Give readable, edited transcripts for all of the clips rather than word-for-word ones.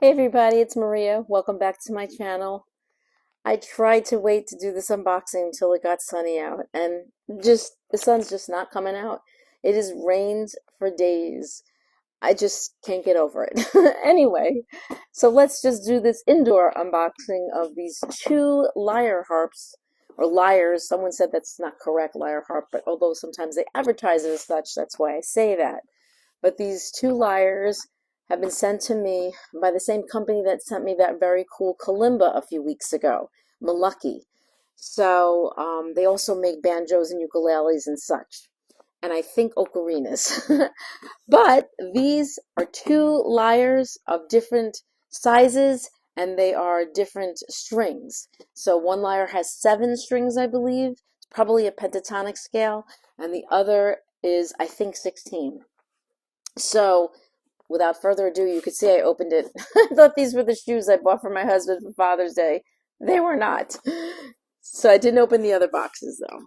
Hey everybody, it's Maria. Welcome back to my channel. I tried to wait to do this unboxing until it got sunny out, and just the sun's just not coming out. It has rained for days. I just can't get over it. Anyway, so let's just do this indoor unboxing of these two lyre harps, or lyres. Someone said that's not correct, lyre harp, but although sometimes they advertise it as such, that's why I say that. But these two lyres have been sent to me by the same company that sent me that very cool kalimba a few weeks ago, Mulucky. So they also make banjos and ukuleles and such, and I think ocarinas. But these are two lyres of different sizes, and they are different strings. So one lyre has 7 strings, I believe. It's probably a pentatonic scale, and the other is, I think, 16. So without further ado, you could see I opened it. I thought these were the shoes I bought for my husband for Father's Day. They were not. So I didn't open the other boxes though.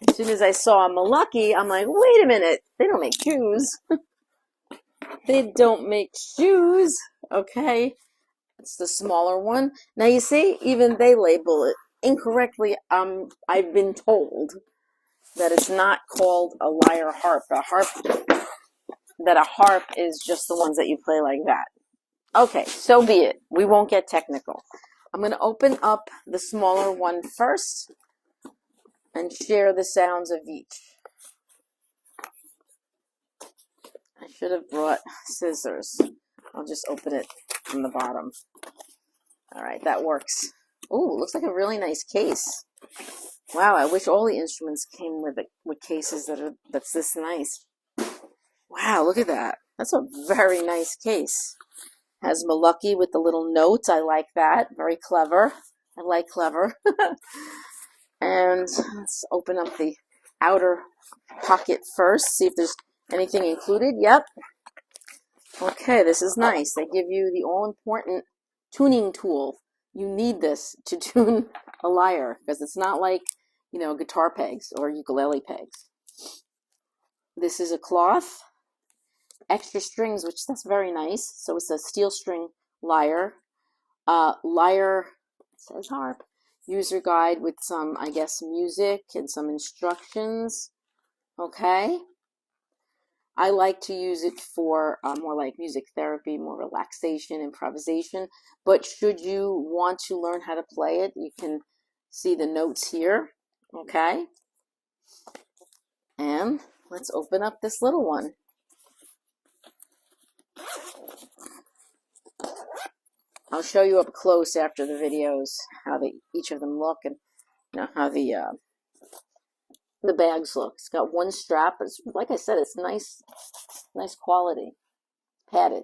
As soon as I saw Mulucky, I'm like, wait a minute. They don't make shoes. They don't make shoes. Okay. It's the smaller one. Now you see, even they label it incorrectly. I've been told that it's not called a lyre harp. A harp is just the ones that you play like that. Okay, so be it. We won't get technical. I'm going to open up the smaller one first and share the sounds of each. I should have brought scissors. I'll just open it from the bottom. All right, that works. Ooh, looks like a really nice case. Wow, I wish all the instruments came with cases that's this nice. Wow, look at that. That's a very nice case. Has Mulucky with the little notes. I like that. Very clever. I like clever. And let's open up the outer pocket first. See if there's anything included. Yep. Okay, this is nice. They give you the all-important tuning tool. You need this to tune a lyre because it's not like, guitar pegs or ukulele pegs. This is a cloth. Extra strings, which that's very nice. So it's a steel string lyre. Lyre, says harp. User guide with some, I guess, music and some instructions. Okay. I like to use it for more like music therapy, more relaxation, improvisation. But should you want to learn how to play it, you can see the notes here. Okay. And let's open up this little one. I'll show you up close after the videos how each of them look and how the bags look. It's got one strap. It's like I said, it's nice quality, padded.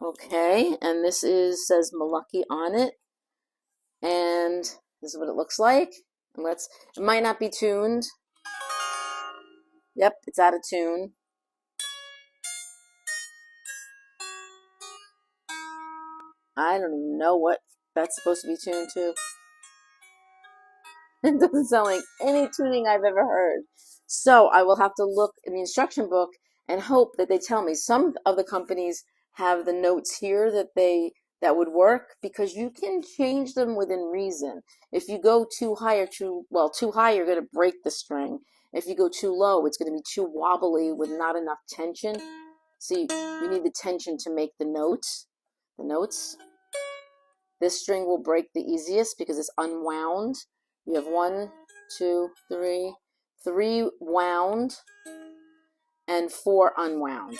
Okay, and this says Mulucky on it, and this is what it looks like. And it might not be tuned. Yep, it's out of tune. I don't even know what that's supposed to be tuned to. It doesn't sound like any tuning I've ever heard. So I will have to look in the instruction book and hope that they tell me. Some of the companies have the notes here that would work because you can change them within reason. If you go too high or too high, you're going to break the string. If you go too low, it's going to be too wobbly with not enough tension. So you need the tension to make the notes. This string will break the easiest because it's unwound. You have 1, 2, 3 wound and 4 unwound.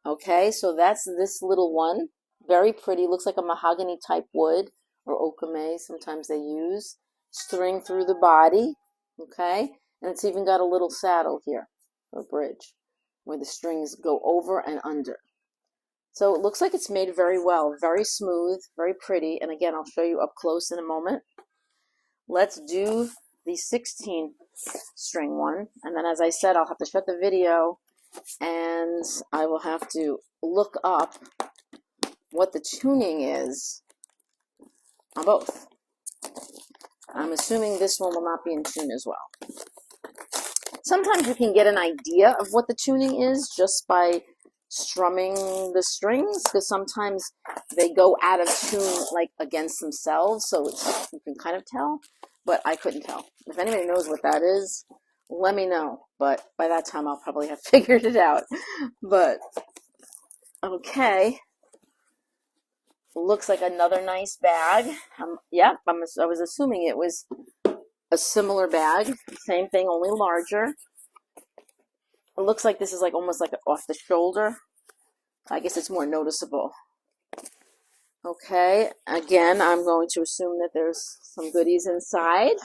Okay, so that's this little one. Very pretty. Looks like a mahogany type wood or okame. Sometimes they use string through the body. Okay, and it's even got a little saddle here, or bridge, where the strings go over and under. So it looks like it's made very well, very smooth, very pretty. And again, I'll show you up close in a moment. Let's do the 16 string one. And then, as I said, I'll have to shut the video and I will have to look up what the tuning is on both. I'm assuming this one will not be in tune as well. Sometimes you can get an idea of what the tuning is just by strumming the strings, because sometimes they go out of tune, like against themselves, so you can kind of tell, but I couldn't tell. If anybody knows what that is, let me know, but by that time I'll probably have figured it out. But okay, looks like another nice bag. Yeah, I was assuming it was a similar bag, same thing, only larger. It looks like this is like almost like off the shoulder. I guess it's more noticeable. Okay, again, I'm going to assume that there's some goodies inside.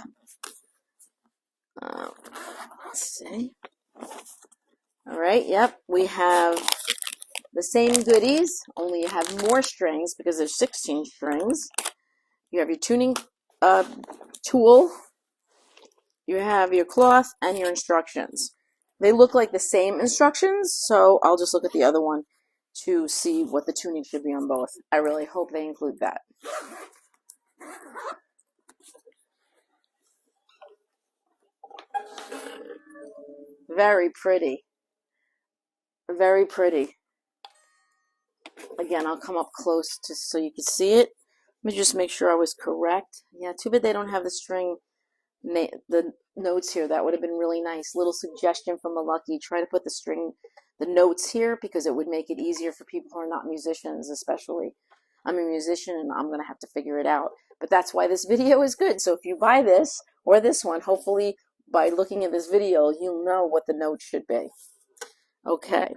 Let's see. All right, yep, we have the same goodies, only you have more strings because there's 16 strings. You have your tuning tool, you have your cloth, and your instructions. They look like the same instructions, so I'll just look at the other one to see what the tuning should be on both. I really hope they include that. Very pretty. Very pretty. Again, I'll come up close so you can see it. Let me just make sure I was correct. Yeah, too bad they don't have the string, the notes here. That would have been really nice. Little suggestion from Mulucky. Try to put the notes here, because it would make it easier for people who are not musicians, especially. I'm a musician and I'm going to have to figure it out. But that's why this video is good. So if you buy this or this one, hopefully by looking at this video, you'll know what the notes should be. Okay.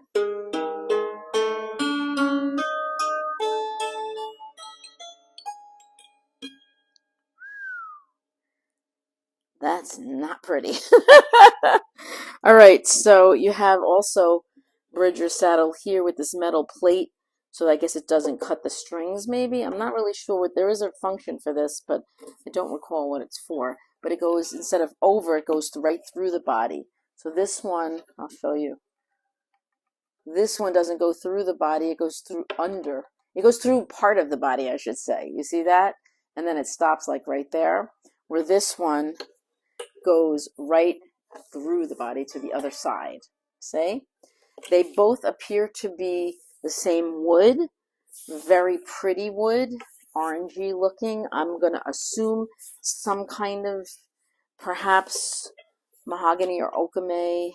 That's not pretty. All right, so you have also bridger saddle here with this metal plate, so I guess it doesn't cut the strings maybe. I'm not really sure what, there is a function for this, but I don't recall what it's for. But it goes, instead of over, it goes right through the body. So this one, I'll show you. This one doesn't go through the body, it goes through under. It goes through part of the body, I should say. You see that? And then it stops like right there. Where this one goes right through the body to the other side. See? They both appear to be the same wood. Very pretty wood. Orangey looking. I'm going to assume some kind of perhaps mahogany or okame.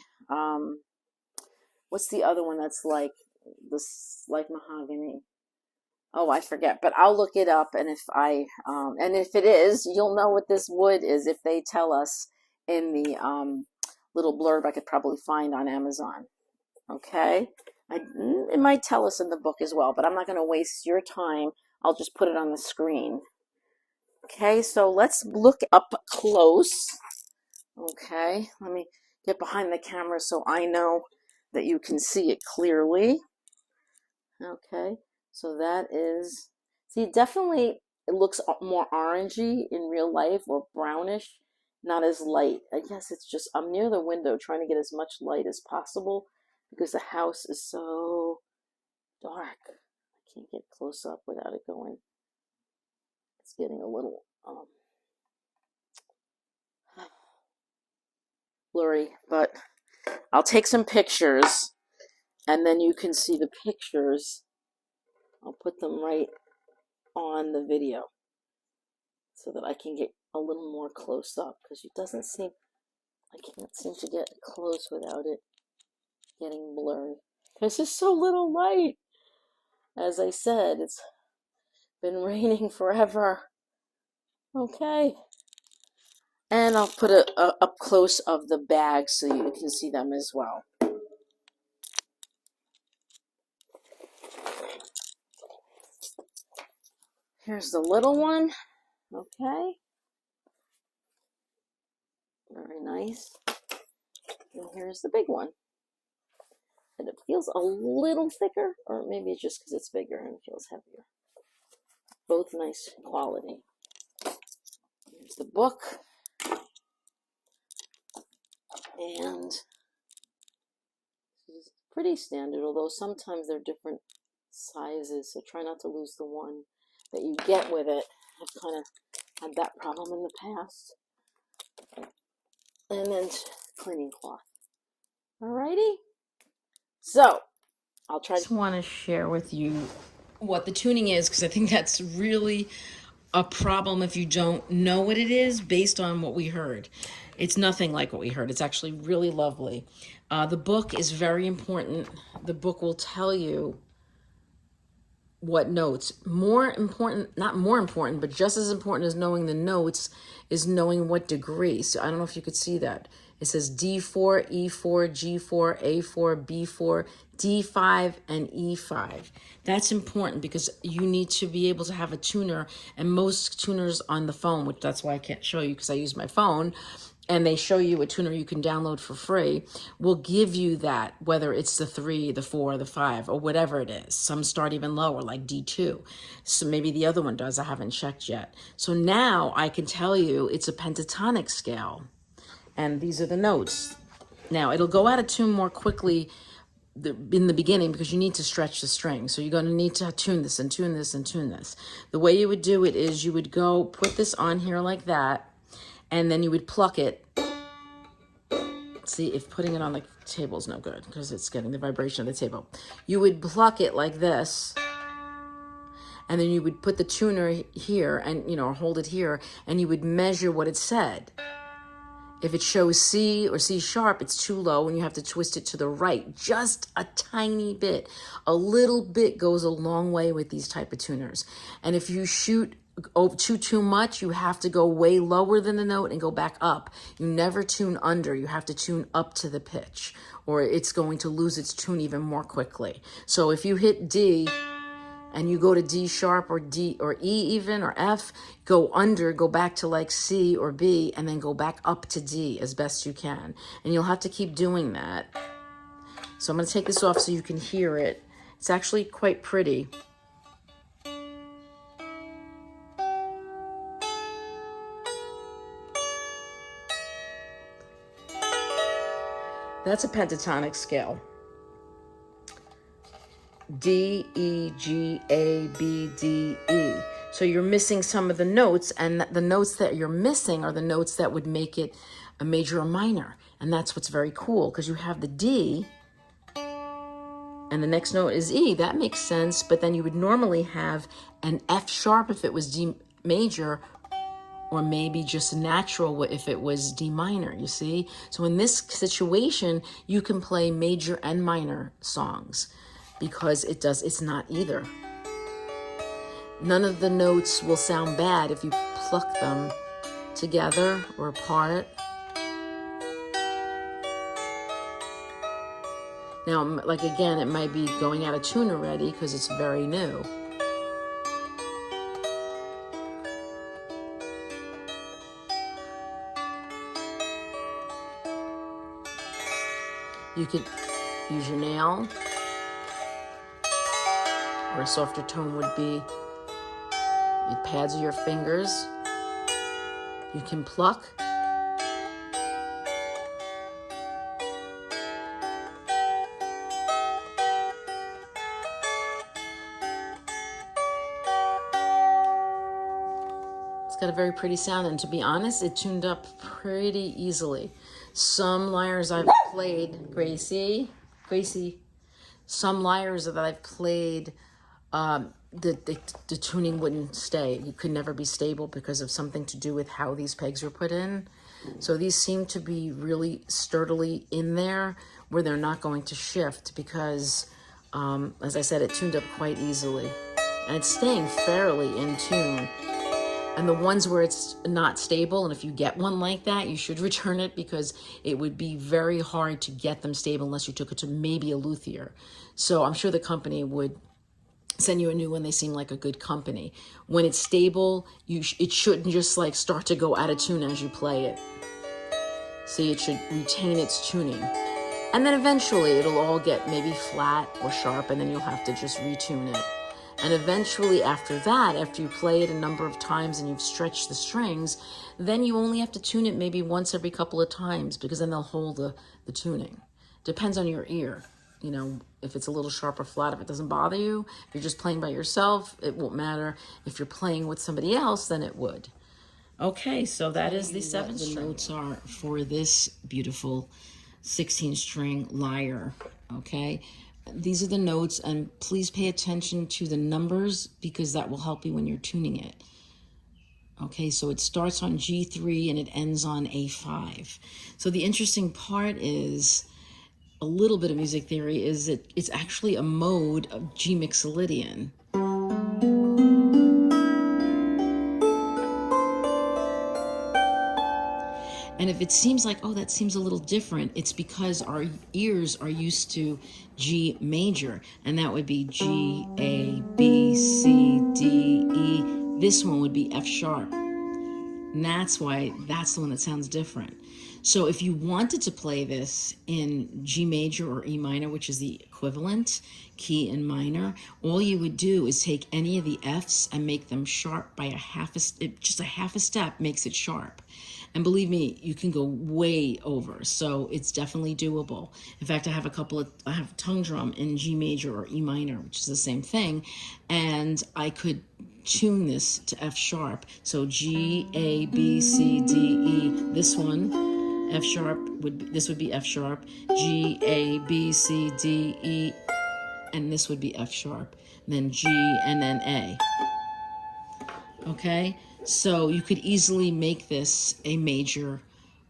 What's the other one that's like this, like mahogany? Oh, I forget, but I'll look it up, and if it is, you'll know what this wood is if they tell us in the little blurb I could probably find on Amazon. Okay, it might tell us in the book as well, but I'm not going to waste your time. I'll just put it on the screen. Okay, so let's look up close. Okay, let me get behind the camera so I know that you can see it clearly. Okay, so that is, see, definitely it looks more orangey in real life, or brownish, not as light. I guess it's just, I'm near the window trying to get as much light as possible because the house is so dark. I can't get close up without it going. It's getting a little blurry, but I'll take some pictures and then you can see the pictures. I'll put them right on the video so that I can get a little more close up, because it doesn't seem, I can't seem to get close without it getting blurred. There's just so little light. As I said, it's been raining forever. Okay. And I'll put a up close of the bag so you can see them as well. Here's the little one. Okay. Very nice. And here's the big one. And it feels a little thicker, or maybe it's just because it's bigger and feels heavier. Both nice quality. Here's the book. And this is pretty standard, although sometimes they're different sizes, so try not to lose the one that you get with it. I've kind of had that problem in the past. And then cleaning cloth. Alrighty. So, I'll try to. I just want to share with you what the tuning is, because I think that's really a problem if you don't know what it is based on what we heard. It's nothing like what we heard. It's actually really lovely. The book is very important. The book will tell you what notes. More important, not more important, but just as important as knowing the notes is knowing what degree. So I don't know if you could see that. It says D4, E4, G4, A4, B4, D5, and E5. That's important because you need to be able to have a tuner, and most tuners on the phone, which that's why I can't show you because I use my phone, and they show you a tuner you can download for free, will give you that, whether it's the 3, the 4, the 5, or whatever it is. Some start even lower, like D2. So maybe the other one does. I haven't checked yet. So now I can tell you it's a pentatonic scale. And these are the notes. Now, it'll go out of tune more quickly in the beginning because you need to stretch the string. So you're going to need to tune this and tune this and tune this. The way you would do it is you would go put this on here like that, and then you would pluck it. See, if putting it on the table is no good because it's getting the vibration of the table. You would pluck it like this, and then you would put the tuner here and, or hold it here, and you would measure what it said. If it shows C or C sharp, it's too low and you have to twist it to the right, just a tiny bit. A little bit goes a long way with these type of tuners. And if you shoot too much, you have to go way lower than the note and go back up. You never tune under. You have to tune up to the pitch, or it's going to lose its tune even more quickly. So if you hit D and you go to D sharp or D or E even or F, go under, go back to like C or B, and then go back up to D as best you can. And you'll have to keep doing that. So I'm going to take this off so you can hear it. It's actually quite pretty. That's a pentatonic scale. D, E, G, A, B, D, E. So you're missing some of the notes, and the notes that you're missing are the notes that would make it a major or minor. And that's what's very cool, because you have the D, and the next note is E. That makes sense, but then you would normally have an F sharp if it was D major, or maybe just natural if it was D minor, you see? So in this situation, you can play major and minor songs, because it's not either. None of the notes will sound bad if you pluck them together or apart. Now, like again, it might be going out of tune already because it's very new. You could use your nail, or a softer tone would be the pads of your fingers. You can pluck. It's got a very pretty sound, and to be honest, it tuned up pretty easily. Some lyres I've played, Gracie, some lyres that I've played, the tuning wouldn't stay. You could never be stable because of something to do with how these pegs were put in. So these seem to be really sturdily in there where they're not going to shift because, as I said, it tuned up quite easily. And it's staying fairly in tune. And the ones where it's not stable, and if you get one like that, you should return it because it would be very hard to get them stable unless you took it to maybe a luthier. So I'm sure the company would send you a new one. They seem like a good company. When it's stable, it shouldn't just like start to go out of tune as you play it. See, it should retain its tuning. And then eventually it'll all get maybe flat or sharp, and then you'll have to just retune it. And eventually after that, after you play it a number of times and you've stretched the strings, then you only have to tune it maybe once every couple of times, because then they'll hold the tuning. Depends on your ear. If it's a little sharp or flat, if it doesn't bother you, if you're just playing by yourself, it won't matter. If you're playing with somebody else, then it would. Okay, so that is the 7th string. The notes are for this beautiful 16-string lyre, okay? these are the notes, and please pay attention to the numbers because that will help you when you're tuning it. Okay, so it starts on G3 and it ends on A5. So the interesting part is, a little bit of music theory, is that it's actually a mode of G Mixolydian. And if it seems like, oh, that seems a little different, it's because our ears are used to G major, and that would be G, A, B, C, D, E. This one would be F sharp. And that's why that's the one that sounds different. So if you wanted to play this in G major or E minor, which is the equivalent key in minor, all you would do is take any of the Fs and make them sharp by just a half a step makes it sharp. And believe me, you can go way over. So it's definitely doable. In fact, I have a tongue drum in G major or E minor, which is the same thing. And I could tune this to F sharp. So G, A, B, C, D, E. This one, F sharp, this would be F sharp. G, A, B, C, D, E. And this would be F sharp. And then G, and then A. Okay? So you could easily make this a major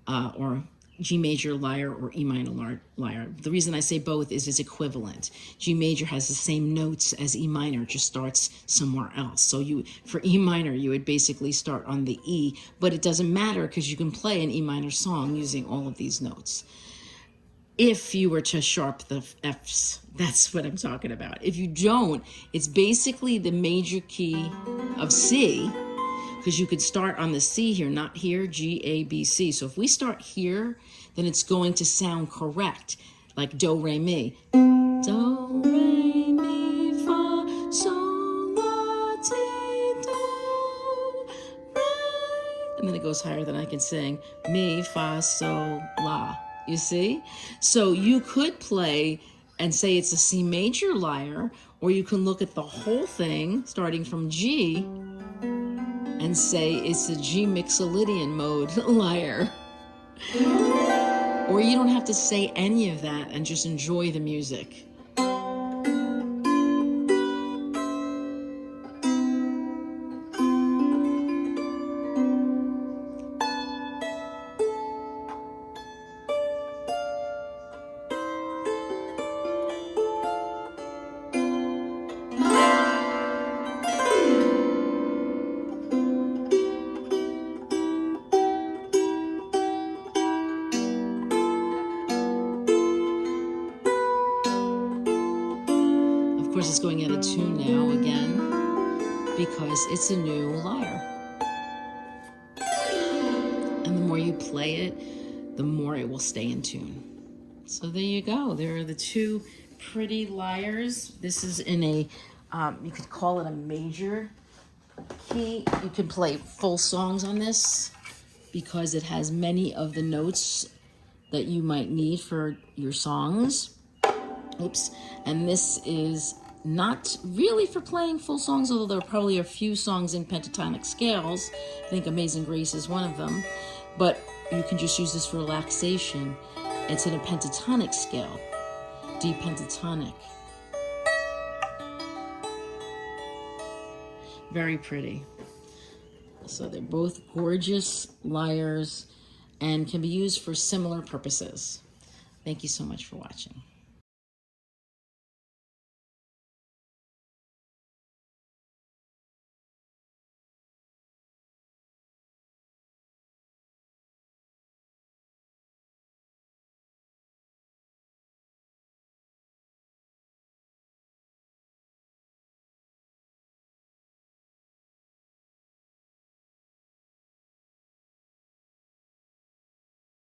or G major lyre or E minor lyre. The reason I say both is it's equivalent. G major has the same notes as E minor, just starts somewhere else. So for E minor, you would basically start on the E, but it doesn't matter because you can play an E minor song using all of these notes. If you were to sharp the Fs, that's what I'm talking about. If you don't, it's basically the major key of C, because you could start on the C here, not here, G, A, B, C. So if we start here, then it's going to sound correct, like do, re, mi. Do, re, mi, fa, sol, la, ti, do, re. And then it goes higher than I can sing. Mi, fa, sol, la. You see? So you could play and say it's a C major lyre, or you can look at the whole thing, starting from G, and say it's a G Mixolydian mode lyre. Or you don't have to say any of that and just enjoy the music. Of course, it's going out of tune now again because it's a new lyre. And the more you play it, the more it will stay in tune. So there you go. There are the two pretty lyres. This is in a, you could call it a major key. You can play full songs on this because it has many of the notes that you might need for your songs. Oops. And this is not really for playing full songs, although there are probably a few songs in pentatonic scales. I think Amazing Grace is one of them. But you can just use this for relaxation. It's in a pentatonic scale, D pentatonic. Very pretty. So they're both gorgeous lyres and can be used for similar purposes. Thank you so much for watching.